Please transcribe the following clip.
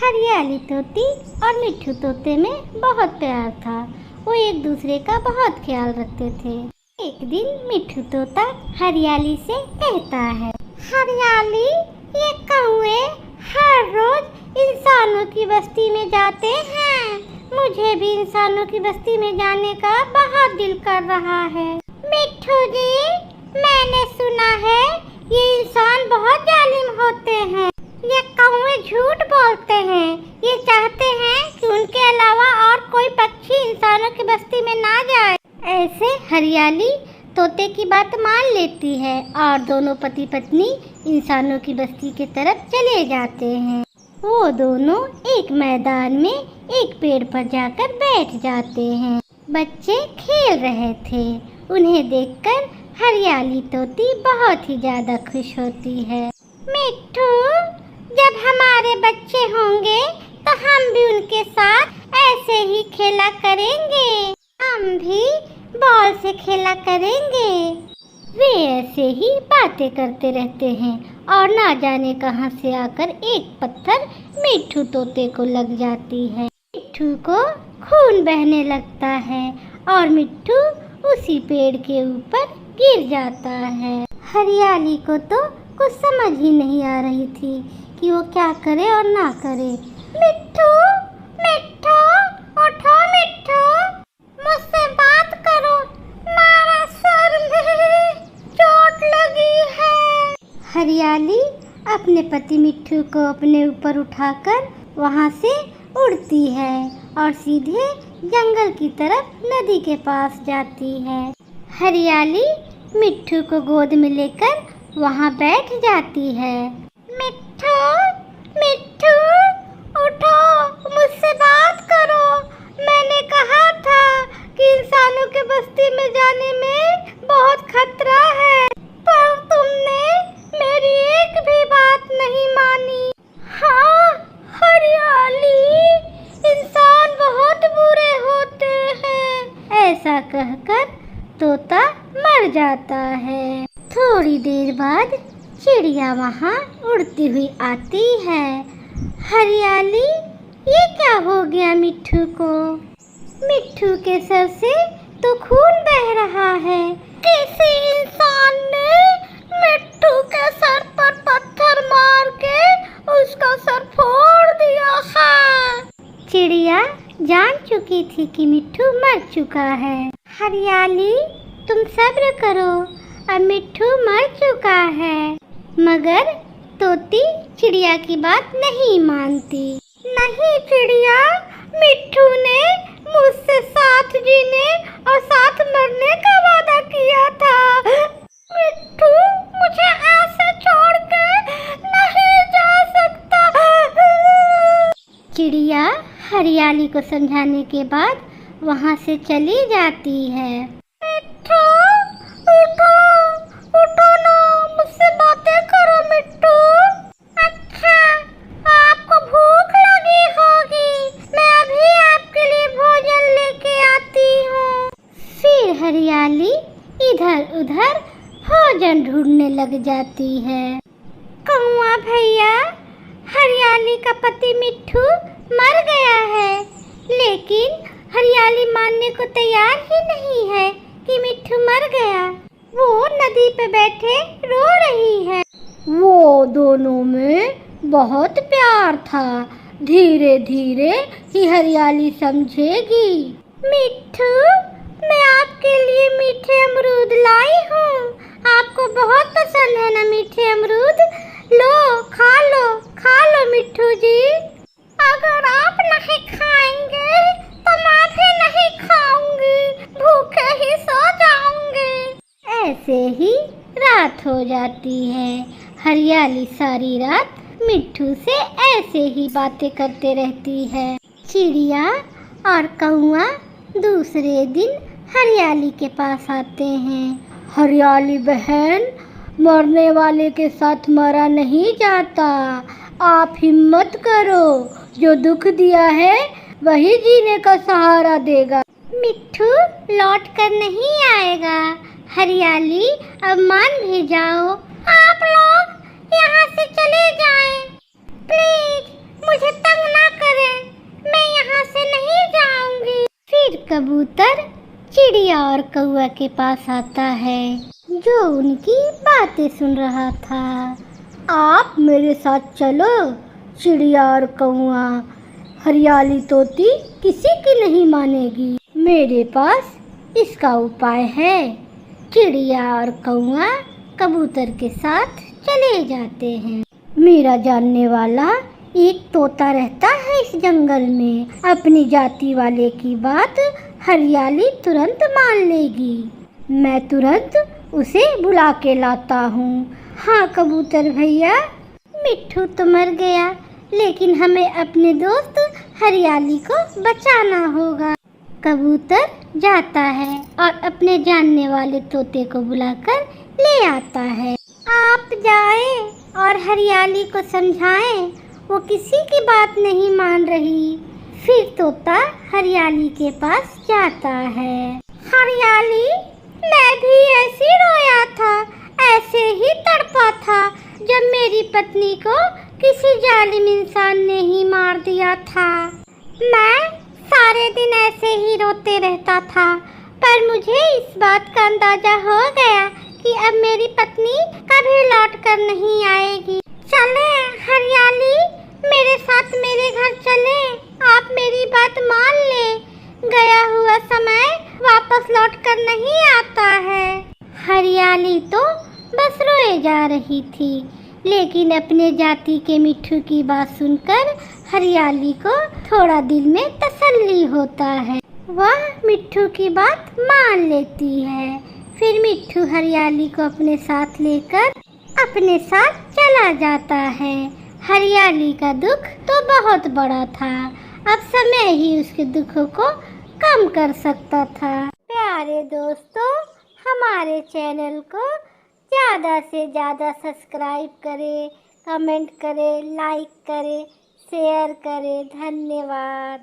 हरियाली तोती और मिट्ठू तोते में बहुत प्यार था। वो एक दूसरे का बहुत ख्याल रखते थे। एक दिन मिट्ठू तोता हरियाली से कहता है, हरियाली, ये कौवे हर रोज इंसानों की बस्ती में जाते हैं। मुझे भी इंसानों की बस्ती में जाने का बहुत दिल कर रहा है। मिट्ठू जी, मैंने सुना है ये इंसान बहुत जालिम होते हैं। ये कौवे झूठ बोलते हैं। ये चाहते हैं कि उनके अलावा और कोई पक्षी इंसानों की बस्ती में ना जाए। ऐसे हरियाली तोते की बात मान लेती है और दोनों पति पत्नी इंसानों की बस्ती की तरफ चले जाते हैं। वो दोनों एक मैदान में एक पेड़ पर जाकर बैठ जाते हैं। बच्चे खेल रहे थे। उन्हें देखकर हरियाली तोती बहुत ही ज्यादा खुश होती है। मिट्ठू, जब हमारे बच्चे होंगे तो हम भी उनके साथ ऐसे ही खेला करेंगे। हम भी बॉल से खेला करेंगे। वे ऐसे ही बातें करते रहते हैं और ना जाने कहां से आकर एक पत्थर मिट्ठू तोते को लग जाती है। मिट्ठू को खून बहने लगता है और मिट्ठू उसी पेड़ के ऊपर गिर जाता है। हरियाली को तो कुछ समझ ही नहीं आ रही थी कि वो क्या करे और ना करे। मिट्ठू, मिट्ठू, उठो मिट्ठू, मुझसे बात करो, मेरा सर में चोट लगी है। हरियाली अपने पति मिट्ठू को अपने ऊपर उठाकर वहाँ से उड़ती है और सीधे जंगल की तरफ नदी के पास जाती है। हरियाली मिट्ठू को गोद में लेकर वहाँ बैठ जाती है। मिट्ठू, मिट्ठू, उठो, मुझसे बात करो। मैंने कहा था कि इंसानों के बस्ती में जाने में बहुत खतरा है, पर तुमने मेरी एक भी बात नहीं मानी। हाँ हरियाली, इंसान बहुत बुरे होते हैं। ऐसा कहकर तोता मर जाता है। थोड़ी देर बाद चिड़िया वहाँ उड़ती हुई आती है। हरियाली, ये क्या हो गया मिट्ठू को? मिट्ठू के सर से तो खून बह रहा है। किसी इंसान ने मिट्ठू के सर पर पत्थर मार के उसका सर फोड़ दिया है। चिड़िया जान चुकी थी कि मिट्ठू मर चुका है। हरियाली, तुम सब्र करो, अब मिट्ठू मर चुका है। मगर तोती चिड़िया की बात नहीं मानती। नहीं चिड़िया, मिट्ठू ने मुझसे साथ जीने और साथ मरने का वादा किया था। मिट्ठू मुझे ऐसे छोड़ के नहीं जा सकता। चिड़िया हरियाली को समझाने के बाद वहाँ से चली जाती है। मिट्ठू, उठो, उठो ना, मुझसे बातें करो मिट्ठू। अच्छा, आपको भूख लगी होगी, मैं अभी आपके लिए भोजन लेके आती हूँ। फिर हरियाली इधर उधर भोजन ढूंढने लग जाती है। कौवा भैया, हरियाली का पति मिट्ठू मर गया है, लेकिन हरियाली मानने को तैयार ही नहीं है कि मिट्ठू मर गया। वो नदी पे बैठे रो रही है। वो दोनों में बहुत प्यार था। धीरे धीरे ही हरियाली समझेगी। मिट्ठू, मैं आपके लिए मीठे अमरूद लाई हूँ। आपको बहुत पसंद है ना मीठे अमरूद? लो, खा लो मिट्ठू जी। अगर आप नहीं खाएंगे तो मैं भी नहीं खाऊंगी, भूखे ही सो जाऊंगी। ऐसे ही रात हो जाती है। हरियाली सारी रात मिट्ठू से ऐसे ही बातें करते रहती है। चिड़िया और कौवा दूसरे दिन हरियाली के पास आते हैं। हरियाली बहन, मरने वाले के साथ मरा नहीं जाता। आप हिम्मत करो, जो दुख दिया है वही जीने का सहारा देगा। मिट्ठू लौट कर नहीं आएगा। हरियाली, अब मान भी जाओ। आप लोग यहाँ से चले जाएं। प्लीज, मुझे तंग कबूतर चिड़िया और कौआ के पास आता है, जो उनकी बातें सुन रहा था। आप मेरे साथ चलो, चिड़िया और कौआ। हरियाली तोती किसी की नहीं मानेगी। मेरे पास इसका उपाय है। चिड़िया और कौआ कबूतर के साथ चले जाते हैं। मेरा जानने वाला एक तोता रहता है इस जंगल में। अपनी जाति वाले की बात हरियाली तुरंत मान लेगी। मैं तुरंत उसे बुला के लाता हूँ। हाँ कबूतर भैया, मिट्ठू तो मर गया, लेकिन हमें अपने दोस्त हरियाली को बचाना होगा। कबूतर जाता है और अपने जानने वाले तोते को बुलाकर ले आता है। आप जाएं और हरियाली को समझाएं, वो किसी की बात नहीं मान रही। फिर तोता हरियाली के पास जाता है। हरियाली, मैं भी ऐसे रोया था, ऐसे ही तड़पा था जब मेरी पत्नी को किसी जालिम इंसान ने ही मार दिया था। मैं सारे दिन ऐसे ही रोते रहता था, पर मुझे इस बात का अंदाजा हो गया कि अब मेरी पत्नी कभी लौट कर नहीं आएगी। चले हरियाली, मेरे साथ मेरे घर चले। आप मेरी बात मान ले, गया हुआ समय वापस लौट कर नहीं आता है। हरियाली तो बस रोए जा रही थी, लेकिन अपने जाति के मिट्ठू की बात सुनकर हरियाली को थोड़ा दिल में तसल्ली होता है। वह मिट्ठू की बात मान लेती है। फिर मिट्ठू हरियाली को अपने साथ लेकर अपने साथ चला जाता है। हरियाली का दुख तो बहुत बड़ा था, अब समय ही उसके दुखों को कम कर सकता था। प्यारे दोस्तों, हमारे चैनल को ज़्यादा से ज़्यादा सब्सक्राइब करें, कमेंट करें, लाइक करें, शेयर करें। धन्यवाद।